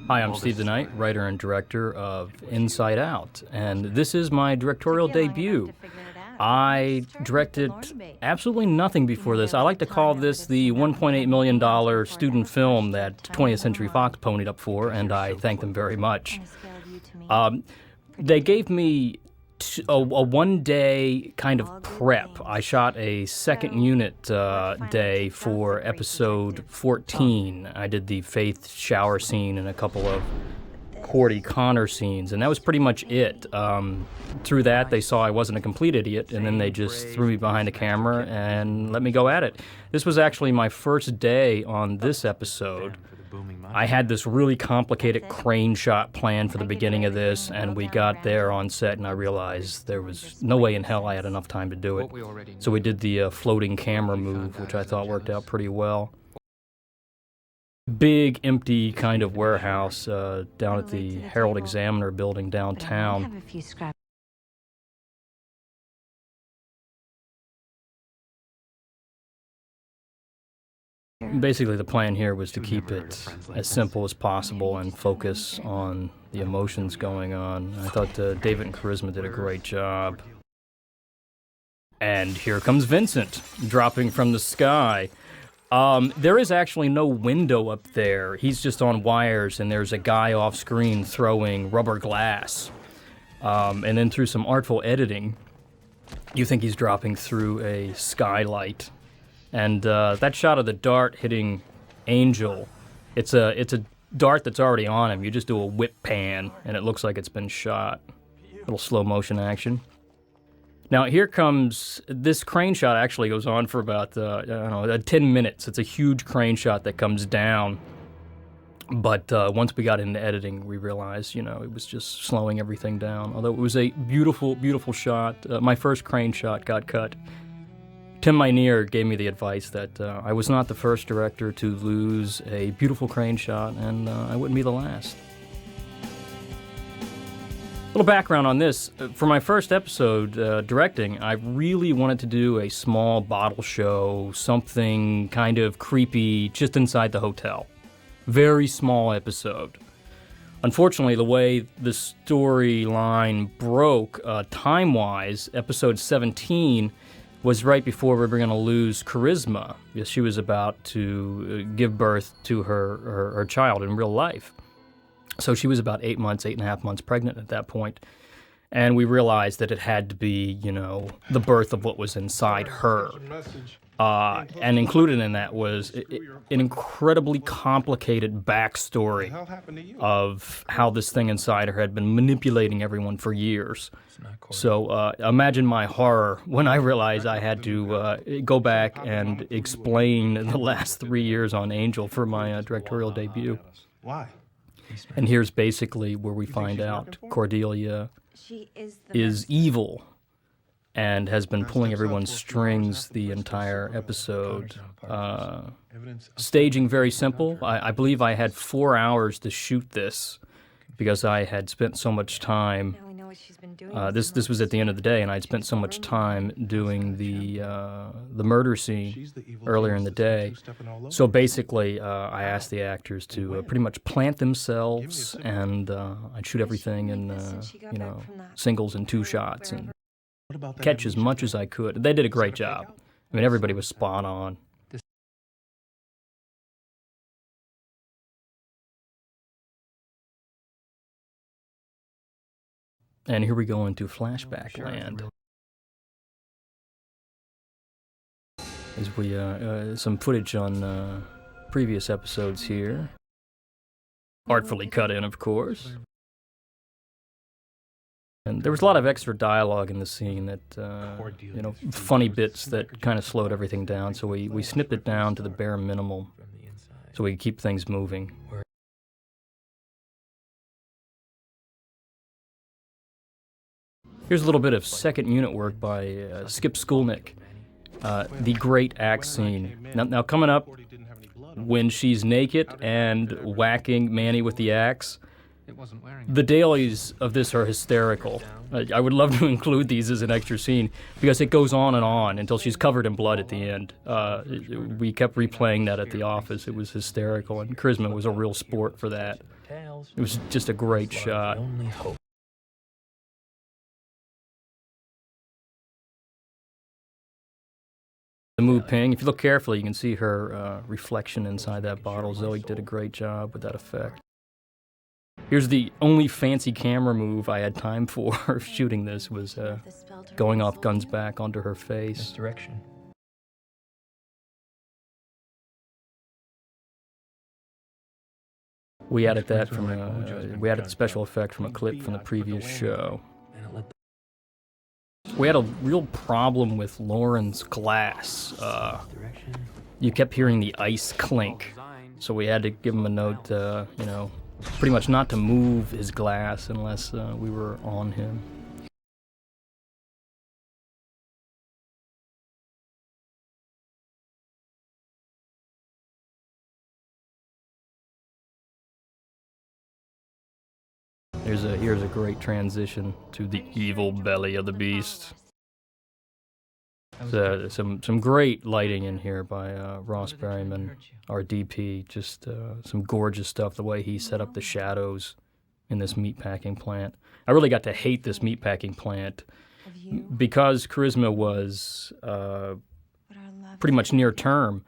Hi, I'm Steve DeKnight, writer and director of Inside Out, and this is my directorial debut. I directed absolutely nothing before this. I like to call this the $1.8 million student film that 20th Century Fox ponied up for, and I thank them very much. They gave me a one-day kind of prep. I shot a second unit day for episode 14. I did the Faith shower scene and a couple of Cordy Connor scenes, and that was pretty much it. Through that, they saw I wasn't a complete idiot, and then they just threw me behind the camera and let me go at it. This was actually my first day on this episode. I had this really complicated crane shot plan for the beginning of this, and we got there on set, and I realized there was no way in hell I had enough time to do it. So we did the floating camera move, which I thought worked out pretty well. Big, empty kind of warehouse down at the Herald Examiner building downtown. Basically, the plan here was to keep it as simple as possible and focus on the emotions going on. I thought David and Charisma did a great job. And here comes Vincent, dropping from the sky. There is actually no window up there. He's just on wires, and there's a guy off screen throwing rubber glass. And then through some artful editing, you think he's dropping through a skylight. And that shot of the dart hitting Angel, it's a dart that's already on him. You just do a whip pan, and it looks like it's been shot. Little slow motion action. Now here comes, this crane shot actually goes on for about, 10 minutes. It's a huge crane shot that comes down. But once we got into editing, we realized, it was just slowing everything down. Although it was a beautiful, beautiful shot. My first crane shot got cut. Tim Minear gave me the advice that I was not the first director to lose a beautiful crane shot, and I wouldn't be the last. A little background on this. For my first episode directing, I really wanted to do a small bottle show, something kind of creepy just inside the hotel. Very small episode. Unfortunately, the way the storyline broke time-wise, episode 17 was right before we were going to lose Charisma, because she was about to give birth to her child in real life. So she was about 8 months, 8.5 months pregnant at that point. And we realized that it had to be, the birth of what was inside her. And included in that was an incredibly complicated backstory of how this thing inside her had been manipulating everyone for years. So imagine my horror when I realized I had to go back and explain the last 3 years on Angel for my directorial debut. Why? And here's basically where we find out Cordelia is evil and has been pulling everyone's strings the entire episode. Staging very simple. I believe I had 4 hours to shoot this because I had spent so much time. This was at the end of the day, and I'd spent so much time doing the murder scene earlier in the day. So basically, I asked the actors to pretty much plant themselves, and I'd shoot everything in singles and 2 shots and catch as much as I could. They did a great job. I mean, everybody was spot on. And here we go into flashback land. As we, some footage on previous episodes here. Artfully cut in, of course. And there was a lot of extra dialogue in the scene that, funny bits that kind of slowed everything down. So we snipped it down to the bare minimum so we could keep things moving. Here's a little bit of second unit work by Skip Skulnick, the great axe scene. Now coming up, when she's naked and whacking Manny with the axe, The dailies of this are hysterical. I would love to include these as an extra scene because it goes on and on until she's covered in blood at the end. We kept replaying that at the office. It was hysterical, and Charisma was a real sport for that. It was just a great shot. The mood ping, if you look carefully, you can see her reflection inside that bottle. Zoe did a great job with that effect. Here's the only fancy camera move I had time for shooting this was going off Gunn's back onto her face. Misdirection. We added that from we added the special effect from a clip from the previous show. We had a real problem with Lauren's glass. You kept hearing the ice clink, so we had to give him a note, you know, pretty much not to move his glass unless we were on him. Here's a great transition to the evil belly of the beast. Some great lighting in here by Ross Berryman, our DP. Just some gorgeous stuff, the way he set up the shadows in this meatpacking plant. I really got to hate this meatpacking plant because Charisma was pretty much near term.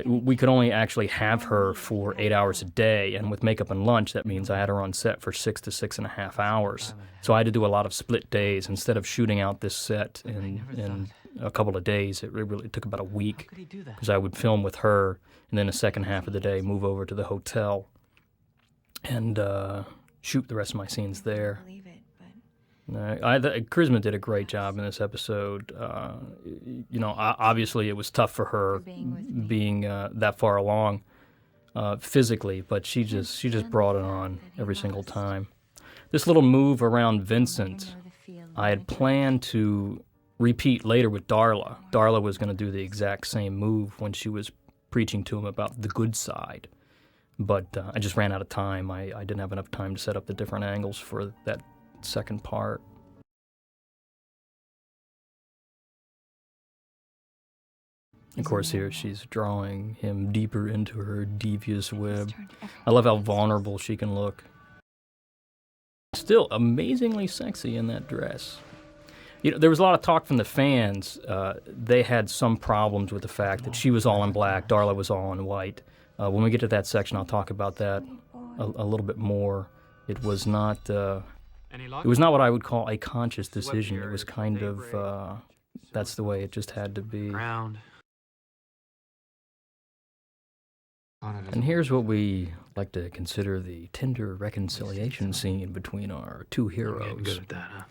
We could only actually have her for 8 hours a day, and with makeup and lunch, that means I had her on set for 6 to 6.5 hours. So I had to do a lot of split days instead of shooting out this set in a couple of days. It really took about a week because I would film with her, and then the second half of the day move over to the hotel and shoot the rest of my scenes there. Charisma did a great job in this episode. You know, obviously it was tough for her being that far along physically, but she just brought it on every single time. This little move around Vincent, I had planned to repeat later with Darla. Darla was going to do the exact same move when she was preaching to him about the good side, but I just ran out of time. I didn't have enough time to set up the different angles for that second part. Of course, here she's drawing him deeper into her devious web. I love how vulnerable she can look. Still amazingly sexy in that dress. You know, there was a lot of talk from the fans. They had some problems with the fact that she was all in black, Darla was all in white. When we get to that section, I'll talk about that a little bit more. It was not what I would call a conscious decision. It was kind of, that's the way it just had to be. And here's what we like to consider the tender reconciliation scene between our two heroes. Good at that, huh?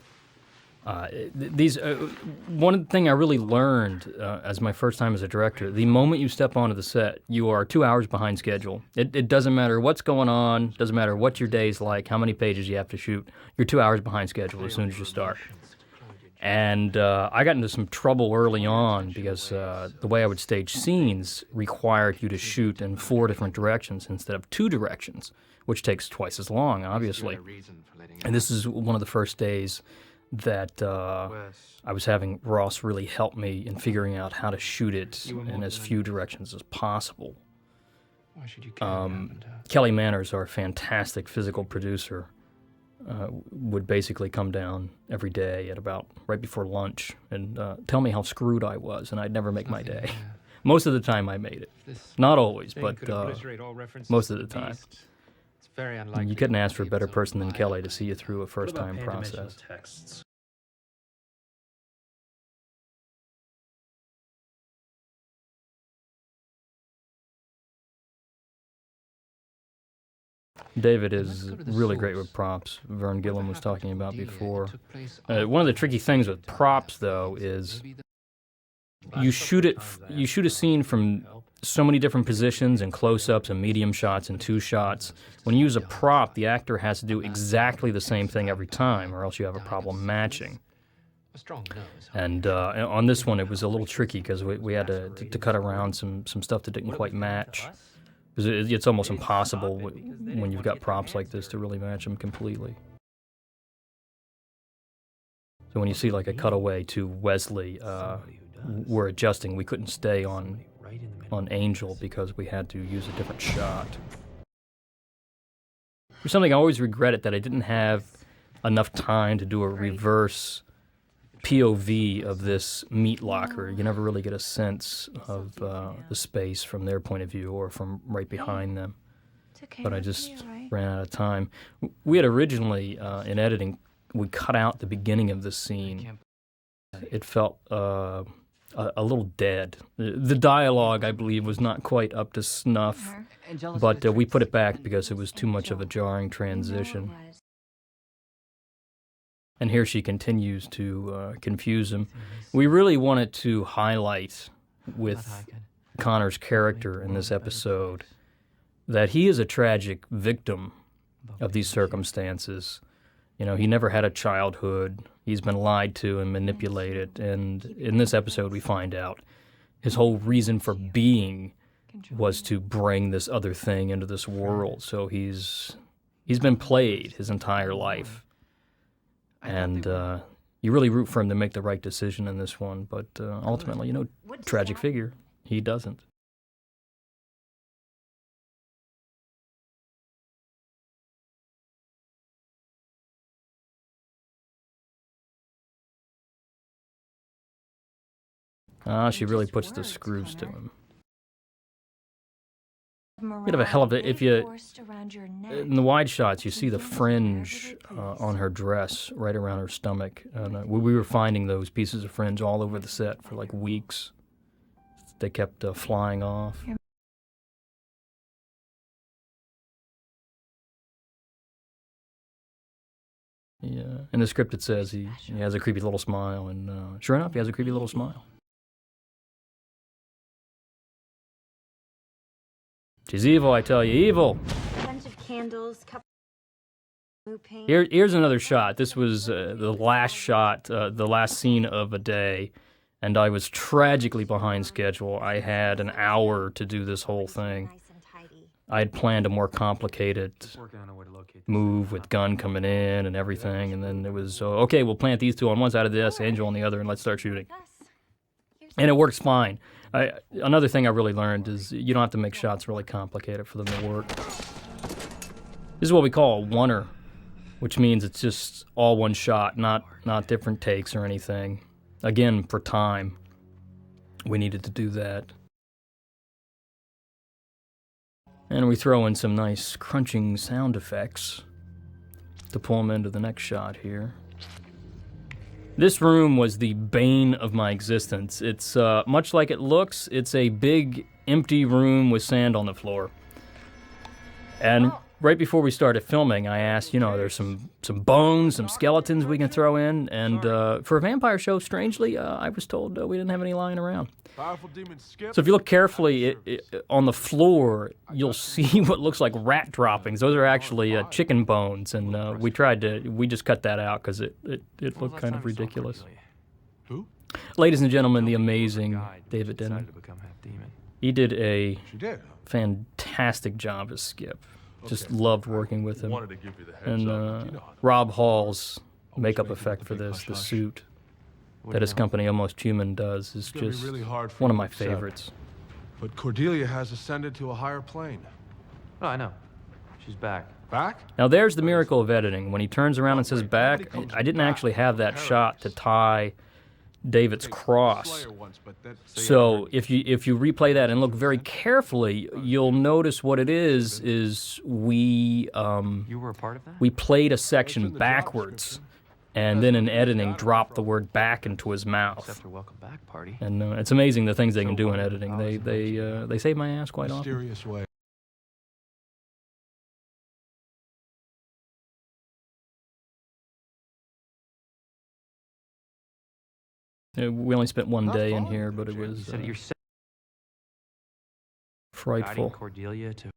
One thing I really learned as my first time as a director, the moment you step onto the set, you are 2 hours behind schedule. It doesn't matter what's going on, doesn't matter what your day's like, how many pages you have to shoot. You're 2 hours behind schedule as soon as you start. And I got into some trouble early on because the way I would stage scenes required you to shoot in 4 different directions instead of 2 directions, which takes twice as long, obviously. And this is one of the first days that I was having Ross really help me in figuring out how to shoot it in as few directions as possible. Kelly Manners, our fantastic physical producer, would basically come down every day at about right before lunch and tell me how screwed I was, and I'd never make my day. Most of the time I made it. Not always, but most of the time. You couldn't ask for a better person than Kelly to see you through a first-time process. David is really great with props. Vern Gilliam was talking about before. One of the tricky things with props, though, is you shoot a scene from so many different positions and close-ups and medium shots and 2 shots. When you use a prop, the actor has to do exactly the same thing every time, or else you have a problem matching. And on this one, it was a little tricky because we had to cut around some stuff that didn't quite match. Because it's almost impossible when you've got props like this to really match them completely. So when you see like a cutaway to Wesley, we're adjusting. We couldn't stay on Angel because we had to use a different shot. There's something I always regretted, that I didn't have enough time to do a reverse POV of this meat locker. You never really get a sense of the space from their point of view or from right behind them. But I just ran out of time. We had originally, in editing, we cut out the beginning of the scene. It felt a little dead. The dialogue, I believe, was not quite up to snuff, but we put it back because it was too much of a jarring transition. And here she continues to confuse him. We really wanted to highlight with Connor's character in this episode that he is a tragic victim of these circumstances. You know, he never had a childhood. He's been lied to and manipulated. And in this episode, we find out his whole reason for being was to bring this other thing into this world. So he's been played his entire life. And you really root for him to make the right decision in this one. But ultimately, you know, tragic figure, he doesn't. She really puts the screws to him. Bit of a hell of a, if you, in the wide shots, you see the fringe on her dress right around her stomach. And we were finding those pieces of fringe all over the set for like weeks. They kept flying off. Yeah, in the script it says he has a creepy little smile, and sure enough, he has a creepy little smile. She's evil, I tell you, evil. Bunch of candles, Here's another shot. This was the last shot, the last scene of a day, and I was tragically behind schedule. I had an hour to do this whole thing. I had planned a more complicated move with Gunn coming in and everything, and then it was, okay, we'll plant these two on one side of this, Angel on the other, and let's start shooting. And it works fine. Another thing I really learned is you don't have to make shots really complicated for them to work. This is what we call a oneer, which means it's just all one shot, not different takes or anything. Again, for time, we needed to do that. And we throw in some nice crunching sound effects to pull them into the next shot here. This room was the bane of my existence. It's much like it looks. It's a big, empty room with sand on the floor. And right before we started filming, I asked, you know, there's some bones, some skeletons we can throw in. And for a vampire show, strangely, I was told we didn't have any lying around. So if you look carefully on the floor, you'll see what looks like rat droppings. Those are actually chicken bones, and we just cut that out because it looked kind of ridiculous. Who? Ladies and gentlemen, the amazing David DeKnight. He did a fantastic job as Skip. Just loved working with him. And Rob Hall's makeup effect for this, the suit that his company Almost Human does, is just one of my favorites. But Cordelia has ascended to a higher plane. Oh, I know. She's back. Back? Now there's the miracle of editing. When he turns around and says back, I didn't actually have that shot to tie David's cross. So if you replay that and look very carefully, you'll notice what it is we You were a part of that? we played a section backwards, and then in editing dropped the word back into his mouth. Except for welcome back party. And it's amazing the things they can do in editing. They save my ass quite often. Mysterious way. We only spent one day in here, but it was You're frightful. Cordelia to.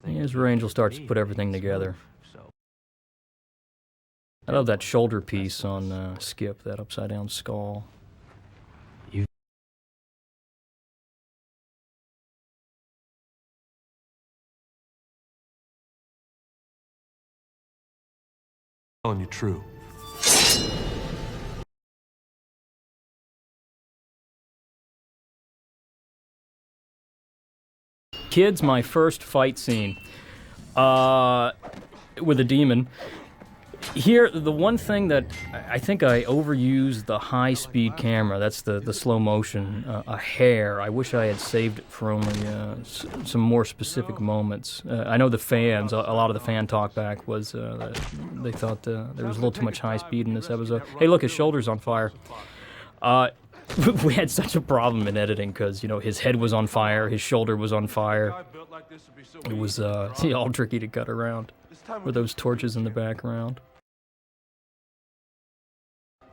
Here's where Angel starts to put everything together. I love that shoulder piece on Skip, that upside down skull. telling you true. Kids, my first fight scene with a demon. Here, the one thing that I think I overused the high-speed camera. That's the slow motion. A hair. I wish I had saved it for only some more specific moments. I know the fans. A lot of the fan talkback was that they thought there was a little too much high speed in this episode. Hey, look, his shoulder's on fire. We had such a problem in editing because, you know, his head was on fire, his shoulder was on fire. It was all tricky to cut around with those torches in the background.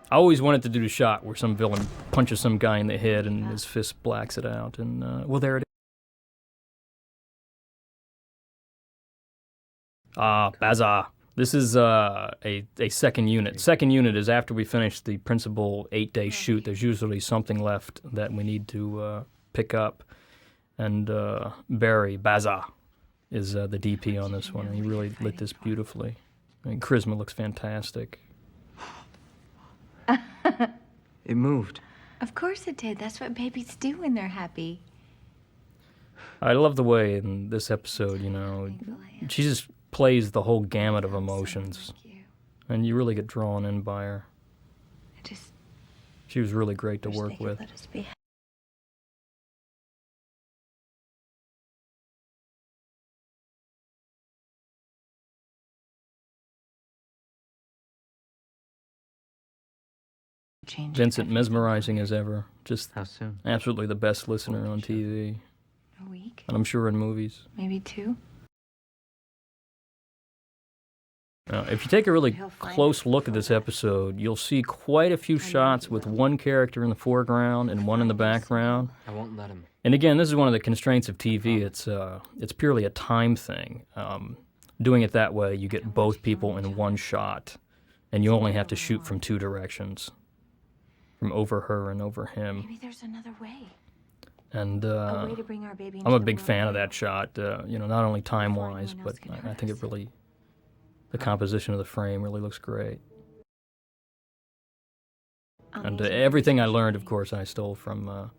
I always wanted to do the shot where some villain punches some guy in the head and his fist blacks it out. And, well, there it is. Bazaar. This is a second unit. Second unit is after we finish the principal 8-day shoot. There's usually something left that we need to pick up. And Barry Bazaar is the DP on this one. And he really lit this beautifully. I mean, charisma looks fantastic. It moved. Of course it did. That's what babies do when they're happy. I love the way in this episode, you know, she just plays the whole gamut of emotions. And you really get drawn in by her. She was really great to work with. Vincent, mesmerizing as ever. Just How soon? absolutely the best listener on TV. A week? And I'm sure in movies. Maybe 2? If you take a really close look at this episode, you'll see quite a few shots with one character in the foreground and one in the background. I won't let him. And again, this is one of the constraints of TV. It's purely a time thing. Doing it that way, you get both people in one shot, and you only have to shoot from 2 directions, from over her and over him. Maybe there's another way. And A way to bring our baby into I'm a the big world. fan of that shot. You know, not only time-wise, but I think it really, the composition of the frame really looks great. And everything I learned, of course, I stole from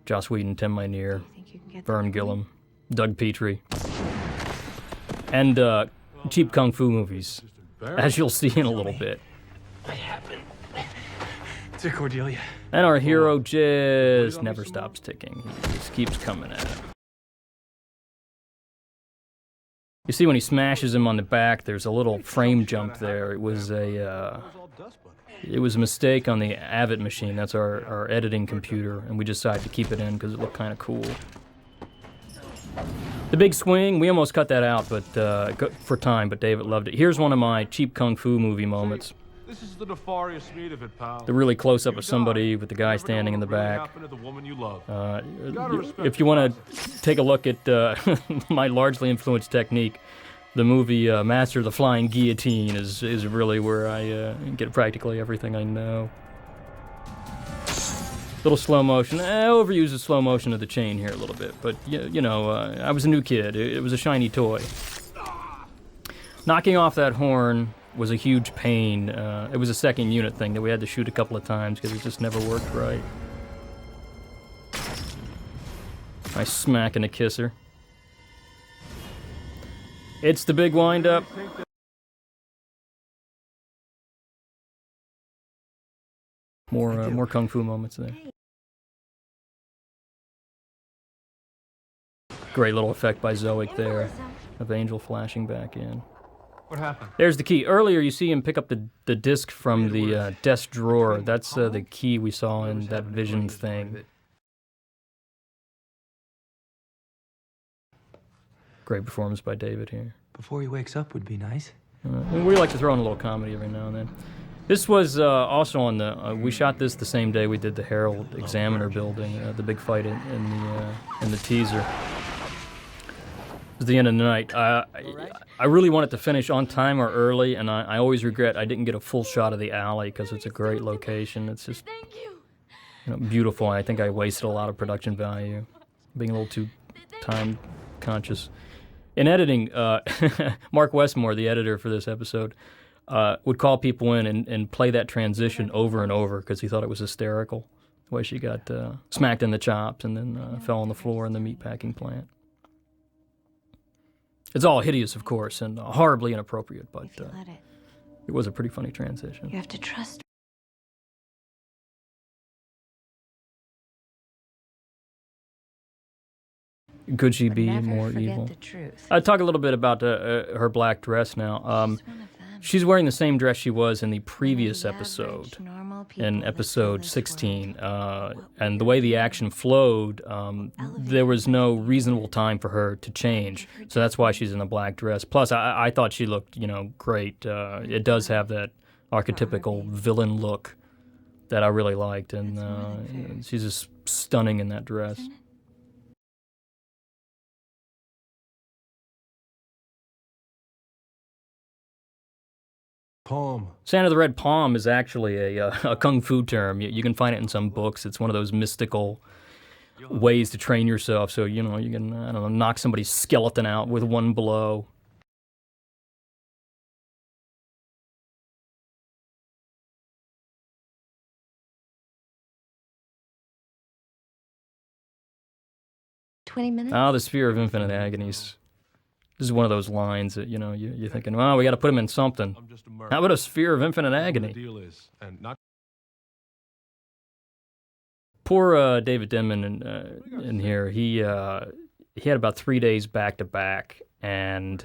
Joss Whedon, Tim Minear, Vern Gillum, Doug Petrie, and cheap kung fu movies, as you'll see in a little bit. What happened to Cordelia? And our hero just never stops ticking. He just keeps coming at him. You see when he smashes him on the back, there's a little frame jump there. It was a mistake on the Avid machine. That's our editing computer, and we decided to keep it in because it looked kind of cool. The big swing, we almost cut that out, but for time, but David loved it. Here's one of my cheap kung fu movie moments. This is the nefarious meat of it, pal. The really close-up of somebody with the guy standing in the back. If you want to take a look at my largely influenced technique, the movie Master of the Flying Guillotine is really where I get practically everything I know. Little slow motion. I overuse the slow motion of the chain here a little bit, but you know, I was a new kid. It was a shiny toy. Knocking off that horn was a huge pain. It was a second unit thing that we had to shoot a couple of times because it just never worked right. Nice smack and a kisser. It's the big wind-up. More kung fu moments there. Great little effect by Zoic there, of Angel flashing back in. What happened? There's the key. Earlier, you see him pick up the disc from the desk drawer. That's the key we saw in that vision thing. Great performance by David here. Before he wakes up would be nice. And we like to throw in a little comedy every now and then. This was also on the. We shot this the same day we did the Herald Examiner building, the big fight in the teaser. It was the end of the night. I really wanted to finish on time or early, and I always regret I didn't get a full shot of the alley because it's a great location. It's just beautiful. I think I wasted a lot of production value, being a little too time conscious. In editing, Mark Westmore, the editor for this episode, would call people in and play that transition over and over because he thought it was hysterical, the way she got smacked in the chops and then fell on the floor in the meatpacking plant. It's all hideous, of course, and horribly inappropriate, but If you let it, it was a pretty funny transition. you have to trust. Could she But be never more forget evil? the truth. I'll talk a little bit about her black dress now. She's one of them. She's wearing the same dress she was in the previous One of the episode, average, normal people in that fill episode this 16. world. And the way the action flowed, there was no reasonable time for her to change. So that's why she's in a black dress. Plus, I thought she looked, great. It does have that archetypical villain look that I really liked. And she's just stunning in that dress. Palm. Santa the Red Palm is actually a kung fu term. You can find it in some books. It's one of those mystical ways to train yourself. So, you can, I don't know, knock somebody's skeleton out with one blow. $20. Ah, the Sphere of Infinite Agonies. This is one of those lines that, you're thinking, well, we got to put him in something. I'm just a How merc. about a Sphere of Infinite The Agony? deal is, and not Poor David Denman in here. He had about 3 days back to back, and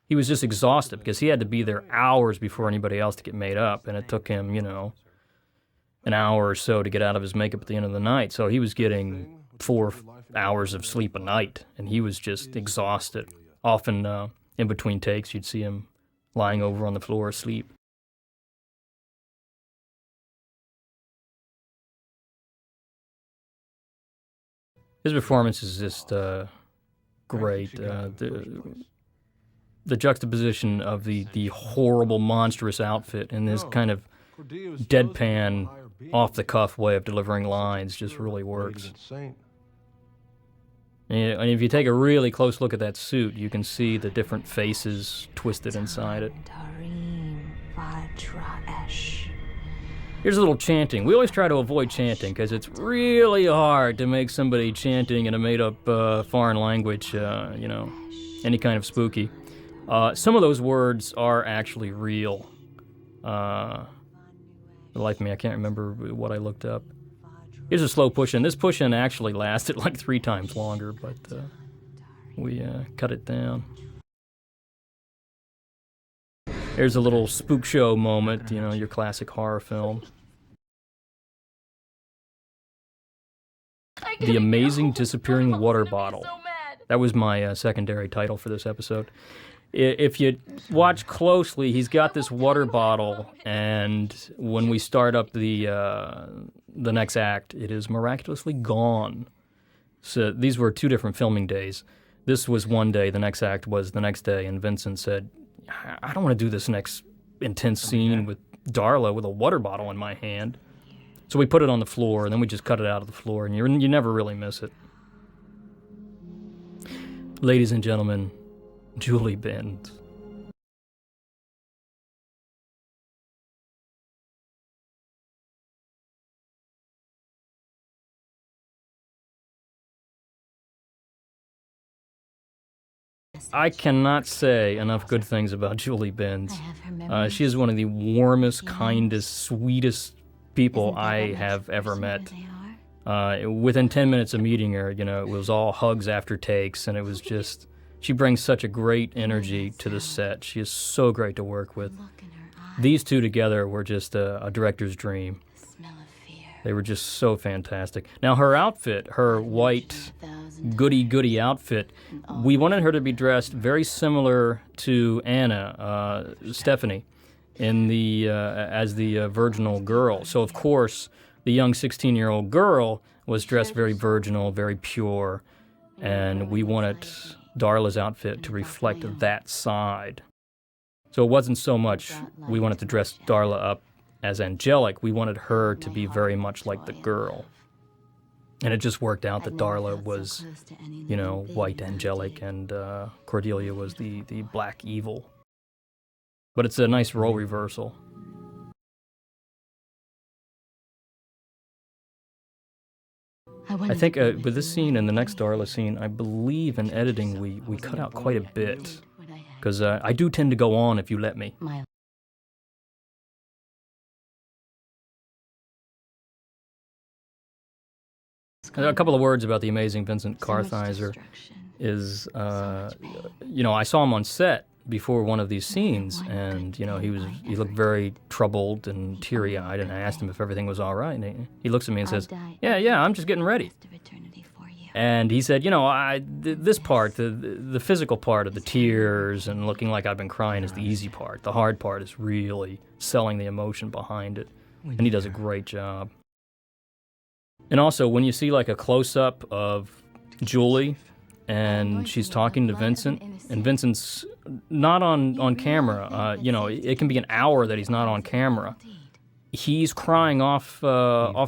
he was just exhausted because he had to be there hours before anybody else to get made up, and it took him, an hour or so to get out of his makeup at the end of the night. So he was getting 4 hours of sleep a night, and he was just exhausted. Often in between takes, you'd see him lying over on the floor asleep. His performance is just great. The juxtaposition of the horrible, monstrous outfit and this kind of Cordelia's deadpan, chosen a higher being. off-the-cuff way of delivering lines just really works. Radiant saint. And if you take a really close look at that suit, you can see the different faces twisted inside it. Tarim Vajra-esh. Here's a little chanting. We always try to avoid chanting because it's really hard to make somebody chanting in a made-up foreign language, any kind of spooky. Some of those words are actually real. For the life of me, I can't remember what I looked up. Here's a slow push-in. This push-in actually lasted like 3 times longer, but we cut it down. Here's a little spook show moment, your classic horror film. The Amazing Disappearing Water Bottle. That was my secondary title for this episode. If you watch closely, he's got this water bottle, and when we start up the next act, it is miraculously gone. So these were 2 different filming days. This was one day, the next act was the next day, and Vincent said, I don't want to do this next intense scene with Darla with a water bottle in my hand. So we put it on the floor, and then we just cut it out of the floor, and you never really miss it. Ladies and gentlemen, Julie Benz. I cannot say enough good things about Julie Benz. I have her memories. She is one of the warmest, kindest, sweetest people Isn't that I what have makes a ever person met. who they are? Within 10 minutes of meeting her, it was all hugs after takes, and it was just, she brings such a great energy to the set. She is so great to work with. Look in her eyes. These 2 together were just a director's dream. The smell of fear. They were just so fantastic. Now, her outfit, her white, 1,000 goody outfit, we wanted her to be dressed very similar to Anna, Stephanie, in the as the virginal girl. So, of course, the young 16-year-old girl was dressed very virginal, very pure, and we wanted Darla's outfit to reflect that side. So it wasn't so much we wanted to dress Darla up as angelic, we wanted her to be very much like the girl. And it just worked out that Darla was, white angelic, and Cordelia was the black evil. But it's a nice role reversal. I think with this scene and the next Darla scene, I believe in editing we cut out quite a bit. Because I do tend to go on if you let me. A couple of words about the amazing Vincent Kartheiser is, you know, I saw him on set before one of these scenes, and, you know, he looked very troubled and teary-eyed, and I asked him if everything was all right, and he looks at me and says, yeah, I'm just getting ready. And he said, you know, this part, the physical part of the tears and looking like I've been crying is the easy part. The hard part is really selling the emotion behind it, and he does a great job. And also, when you see like a close-up of Julie, and she's talking to Vincent, and Vincent's not on camera, you know, it can be an hour that he's not on camera. He's crying off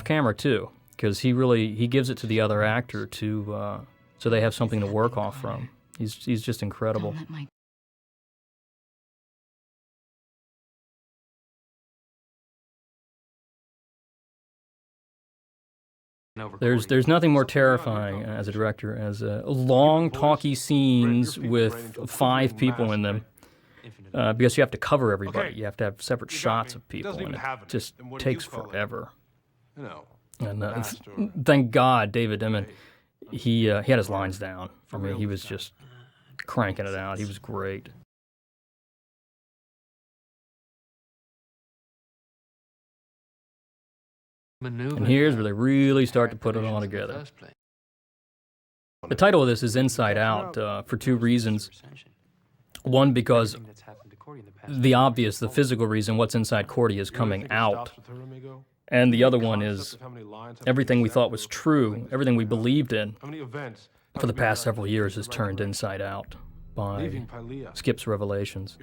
camera too, because he gives it to the other actor to so they have something to work off from. He's just incredible. There's nothing more terrifying as a director as long, talky scenes with 5 people in them, because you have to cover everybody. You have to have separate shots of people, and it just takes forever. And thank God, David Emmett, he had his lines down. I mean, he was just cranking it out. He was great. And here's where they really start to put it all together. The title of this is Inside Out for 2 reasons. One, because the obvious, the physical reason, what's inside Cordy is coming out. And the other one is everything we thought was true, everything we believed in for the past several years has turned inside out by Skip's revelations.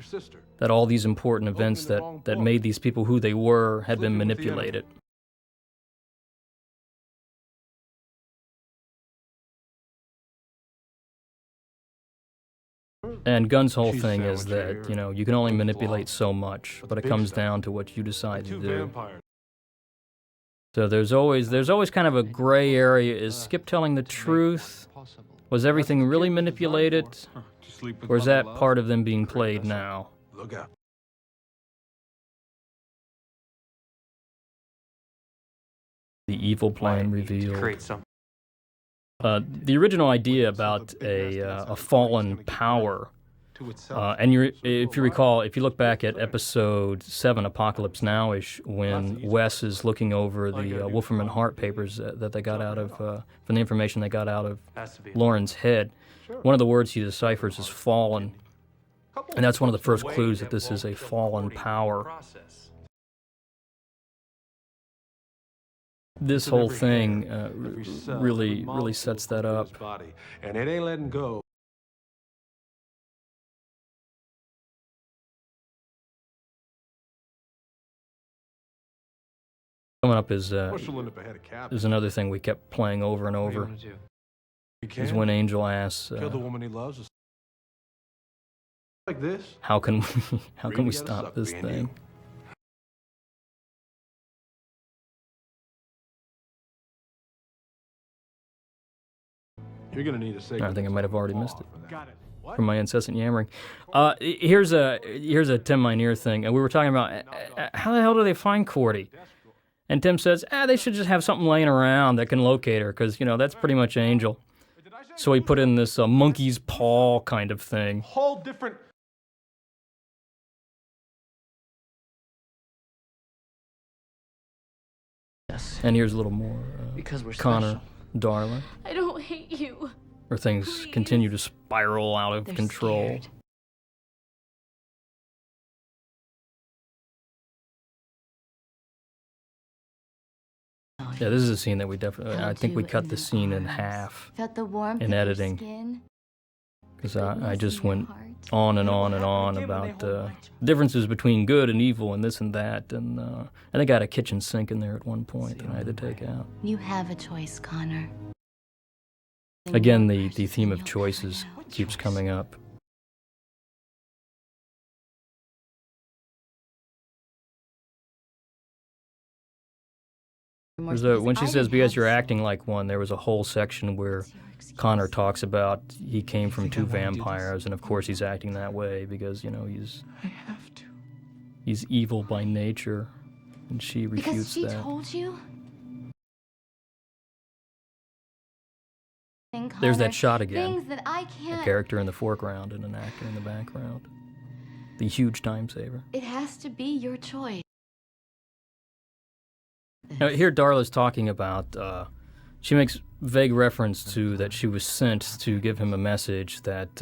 That all these important events that made these people who they were had been manipulated. And Gunn's whole thing is that, you know, you can only manipulate so much, but it comes down to what you decide to do. So there's always kind of a gray area. Is Skip telling the truth? Was everything really manipulated? Or is that part of them being played now? The evil plan revealed. The original idea about a fallen power, and if you recall, if you look back at episode 7, Apocalypse Now-ish, when Wes is looking over the Wolferman Hart papers that they got out of, from the information they got out of Lauren's head, one of the words he deciphers is fallen, and that's one of the first clues that this is a fallen power. This whole thing really sets that up. And it ain't letting go. Coming up is another thing we kept playing over and over. Is when Angel asks, kill the woman he loves. Like this. How can we stop this thing? You're gonna need a I think I might have already missed it from my incessant yammering. Here's a Tim Minear thing. We were talking about how the hell do they find Cordy? And Tim says, they should just have something laying around that can locate her, because, you know, that's pretty much Angel. So he put in this monkey's paw kind of thing. Whole different. And here's a little more because we're Connor, Darla. I don't hate you. Where things continue to spiral out of control. Scared. Yeah, this is a scene that we definitely, I think we cut the scene in half in editing. Because I just went on and on and on about differences between good and evil and this and that. And I think I had a kitchen sink in there at one point that I had to take out. You have a choice, Connor. Again, the theme of choices keeps coming up. When she says, because you're acting like one, there was a whole section where Connor talks about he came from two vampires, and of course he's acting that way because, you know, he's evil by nature, and she refutes that. Because she told you? There's that shot again. Things that I can't... A character in the foreground and an actor in the background. The huge time saver. It has to be your choice. Now, here Darla's talking about, she makes vague reference to that she was sent to give him a message that,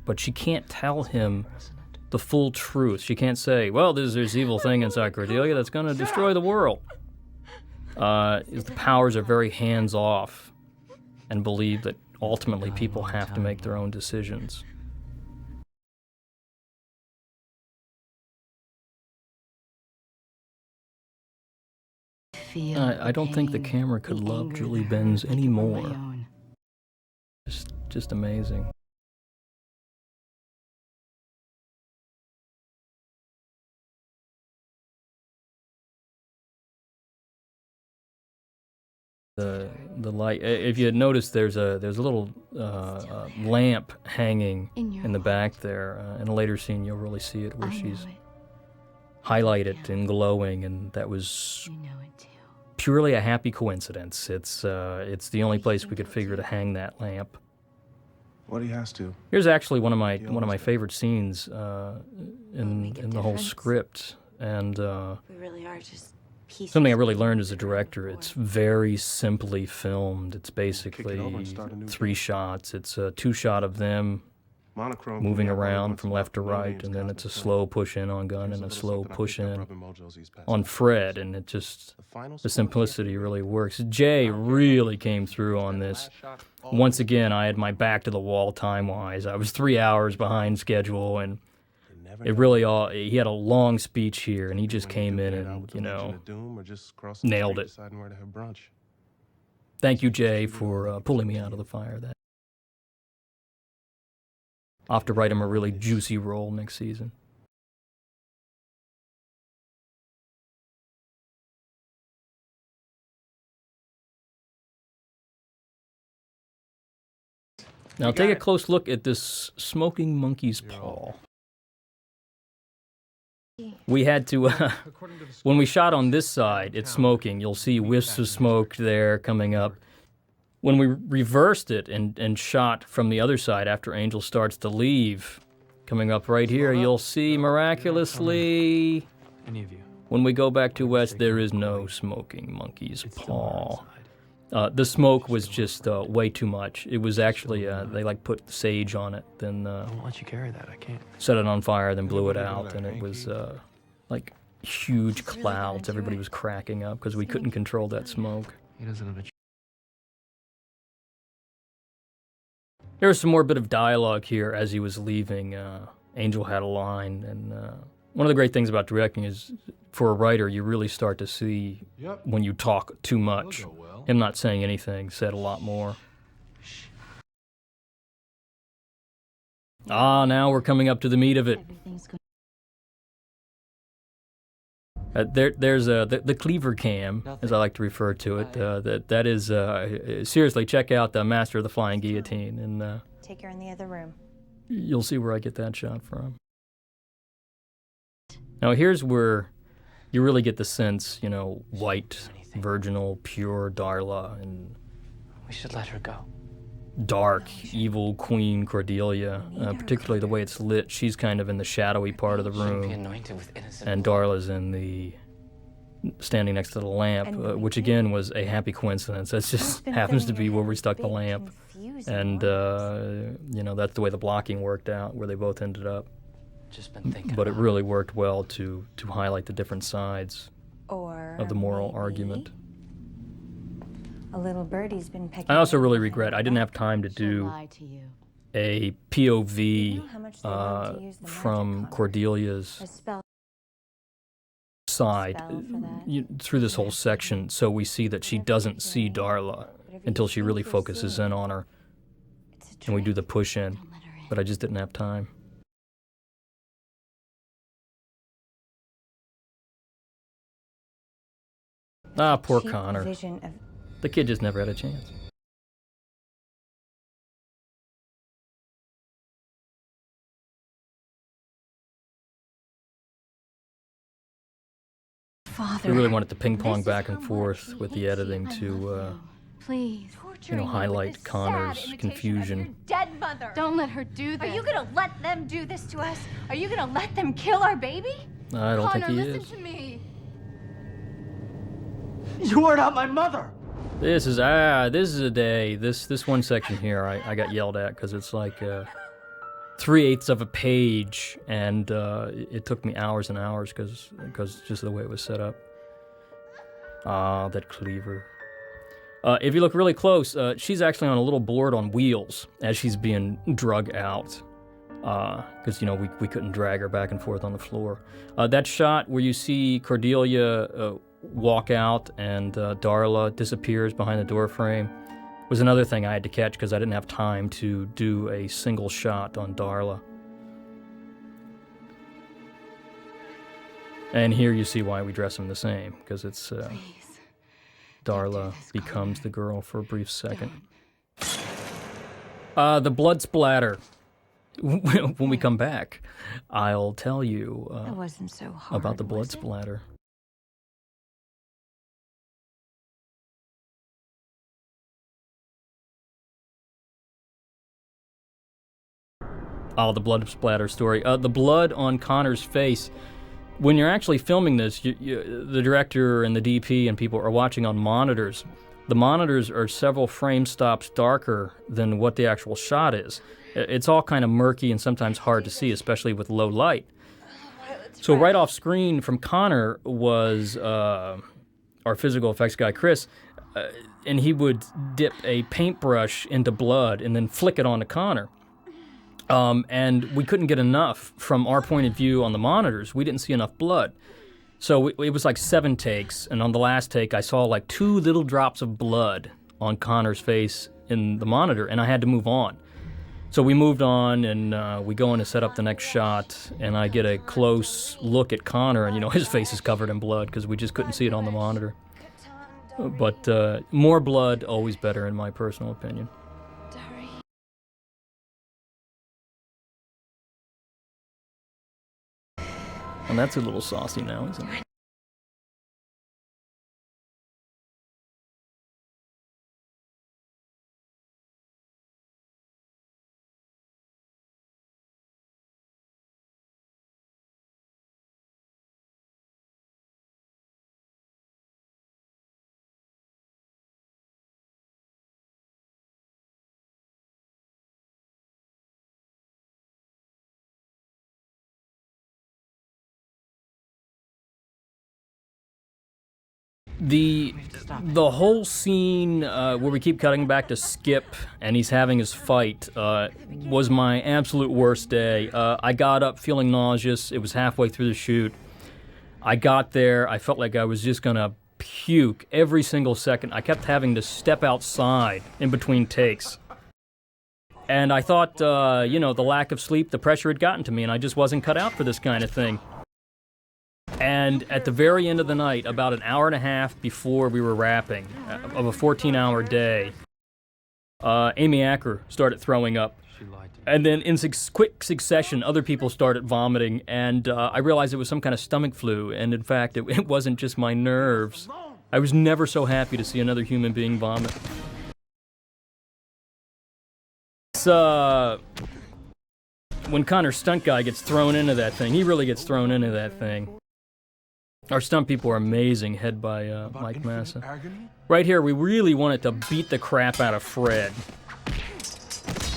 but she can't tell him the full truth. She can't say, well, there's this evil thing inside Cordelia that's going to destroy the world. The powers are very hands-off and believe that ultimately people have to make their own decisions. I don't think the camera could love Julie Benz anymore. Just amazing. The light. If you had noticed, there's a little lamp hanging in the back there. In a later scene, you'll really see it where she's highlighted and glowing, and that was purely a happy coincidence. It's the only place we could figure to hang that lamp. What he has to. Here's actually one of my favorite scenes in the whole script, and We really are just pieces. something I really learned as a director. It's very simply filmed. It's basically 3 shots. It's a 2-shot of them Monochrome moving around from left to right, and then it's a slow push in on Gunn and a slow push in on Fred, and it just, the simplicity really works. Jay really came through on this. Once again, I had my back to the wall time-wise. I was 3 hours behind schedule, and it really he had a long speech here, and he just came in and, nailed it. Thank you, Jay, for pulling me out of the fire. I'll have to write him a really juicy role next season. Now take a close look at this smoking monkey's paw. We had to, when we shot on this side, it's smoking. You'll see wisps of smoke there coming up. When we reversed it and shot from the other side after Angel starts to leave, coming up right here, you'll see miraculously, when we go back to west, there is no smoking monkey's paw. The smoke was just way too much. It was actually, they put sage on it, then I won't let you carry that, I can't. set it on fire, then blew it out, and it was huge clouds. Everybody was cracking up because we couldn't control that smoke. He doesn't have a There was some more bit of dialogue here as he was leaving. Angel had a line, and one of the great things about directing is, for a writer, you really start to see when you talk too much. Him not saying anything said a lot more. Now we're coming up to the meat of it. There's the cleaver cam, as I like to refer to it. That is seriously, check out the Master of the Flying Guillotine, and Take her in the other room. you'll see where I get that shot from. Now here's where you really get the sense, white, virginal, pure Darla, and We should let her go. dark, evil Queen Cordelia, particularly the way it's lit. She's kind of in the shadowy part of the Should be room, anointed with innocent and blood. Darla's standing next to the lamp, which again was a happy coincidence. That just happens to be where we stuck the lamp, and that's the way the blocking worked out, where they both ended up. Just been thinking But it about really worked well to highlight the different sides Or of the moral maybe argument. A little birdie's been pecking. I also at really the regret I didn't have time to She'll do lie to you. a You POV know how much they wanted to use the magic from on her. Cordelia's A spell side spell for that. through this whole section, so we see that she doesn't see Darla until she really focuses in on her, It's a and we do trick. the push in. Don't let her in. But I just didn't have time. Ah, poor cheap Connor. vision of The kid just never had a chance. Father. We really wanted to ping pong This is back how and much forth he with the hates editing you. I to, love you. Please. highlight Connor's confusion. Dead mother. Don't let her do that. Are you gonna let them do this to us? Are you gonna let them kill our baby? I don't think he listen is. to me. You are not my mother! This is a day. This one section here, I got yelled at because it's like 3/8 of a page, and it took me hours and hours because just the way it was set up. Ah, that cleaver. If you look really close, she's actually on a little board on wheels as she's being drug out. Because, we couldn't drag her back and forth on the floor. That shot where you see Cordelia walk out and Darla disappears behind the door frame was another thing I had to catch because I didn't have time to do a single shot on Darla. And here you see why we dress them the same, because it's Darla becomes the girl for a brief second. The blood splatter. When we come back, I'll tell you It wasn't so hard. about the blood was it? splatter. Oh, the blood splatter story. The blood on Connor's face. When you're actually filming this, the director and the DP and people are watching on monitors. The monitors are several frame stops darker than what the actual shot is. It's all kind of murky and sometimes hard to see, especially with low light. So right off screen from Connor was our physical effects guy, Chris, and he would dip a paintbrush into blood and then flick it onto Connor. And we couldn't get enough from our point of view on the monitors. We didn't see enough blood. So it was like 7 takes, and on the last take, I saw like 2 little drops of blood on Connor's face in the monitor, and I had to move on. So we moved on, and we go in to set up the next shot, and I get a close look at Connor, and his face is covered in blood because we just couldn't see it on the monitor. But more blood, always better in my personal opinion. And that's a little saucy now, isn't it? The whole scene where we keep cutting back to Skip and he's having his fight was my absolute worst day. I got up feeling nauseous. It was halfway through the shoot. I got there. I felt like I was just going to puke every single second. I kept having to step outside in between takes. And I thought, the lack of sleep, the pressure had gotten to me, and I just wasn't cut out for this kind of thing. And at the very end of the night, about an hour and a half before we were wrapping, of a 14-hour day, Amy Acker started throwing up. And then in quick succession, other people started vomiting, and I realized it was some kind of stomach flu, and in fact, it wasn't just my nerves. I was never so happy to see another human being vomit. When Connor's stunt guy gets thrown into that thing, he really gets thrown into that thing. Our stunt people are amazing, head by Mike Massa. Right here, we really wanted to beat the crap out of Fred.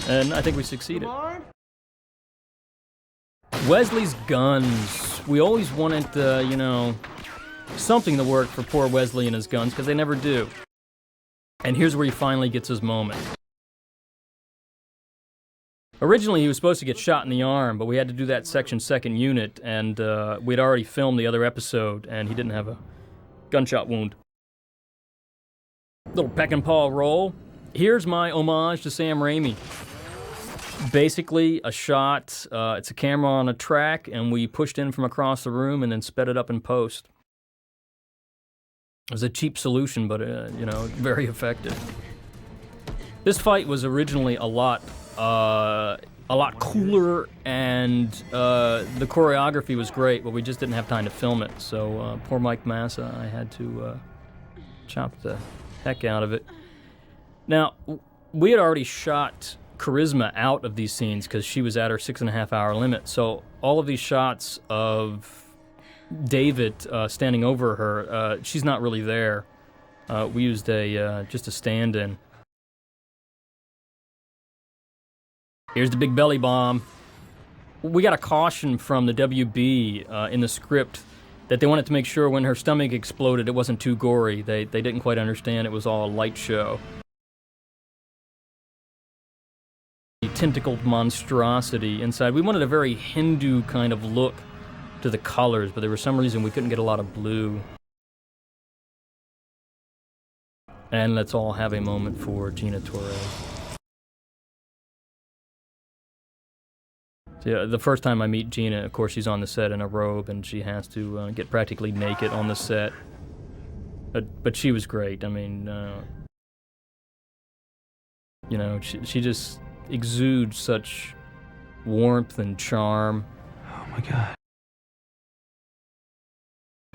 And I think we succeeded. Wesley's guns. We always wanted, something to work for poor Wesley and his guns, because they never do. And here's where he finally gets his moment. Originally, he was supposed to get shot in the arm, but we had to do that section second unit, and we'd already filmed the other episode, and he didn't have a gunshot wound. Little peck and paw roll. Here's my homage to Sam Raimi. Basically, a shot, it's a camera on a track, and we pushed in from across the room and then sped it up in post. It was a cheap solution, but, very effective. This fight was originally a lot cooler, and the choreography was great, but we just didn't have time to film it. So poor Mike Massa, I had to chop the heck out of it. Now, we had already shot Charisma out of these scenes because she was at her 6.5-hour limit. So all of these shots of David standing over her, she's not really there. We used just a stand-in. Here's the big belly bomb. We got a caution from the WB in the script that they wanted to make sure when her stomach exploded it wasn't too gory. They didn't quite understand it was all a light show. The tentacled monstrosity inside. We wanted a very Hindu kind of look to the colors, but there was some reason we couldn't get a lot of blue. And let's all have a moment for Gina Torres. Yeah, the first time I meet Gina, of course, she's on the set in a robe, and she has to get practically naked on the set. But she was great. I mean, she just exudes such warmth and charm. Oh my God.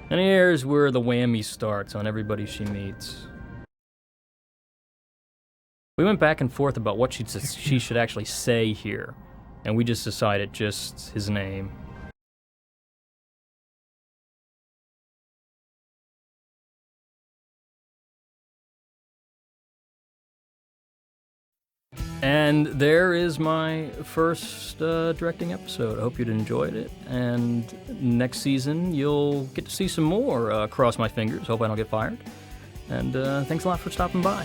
And here's where the whammy starts on everybody she meets. We went back and forth about what she should actually say here. And we just decided just his name. And there is my first directing episode. I hope you'd enjoyed it. And next season, you'll get to see some more. Cross my fingers. Hope I don't get fired. And thanks a lot for stopping by.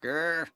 Grr.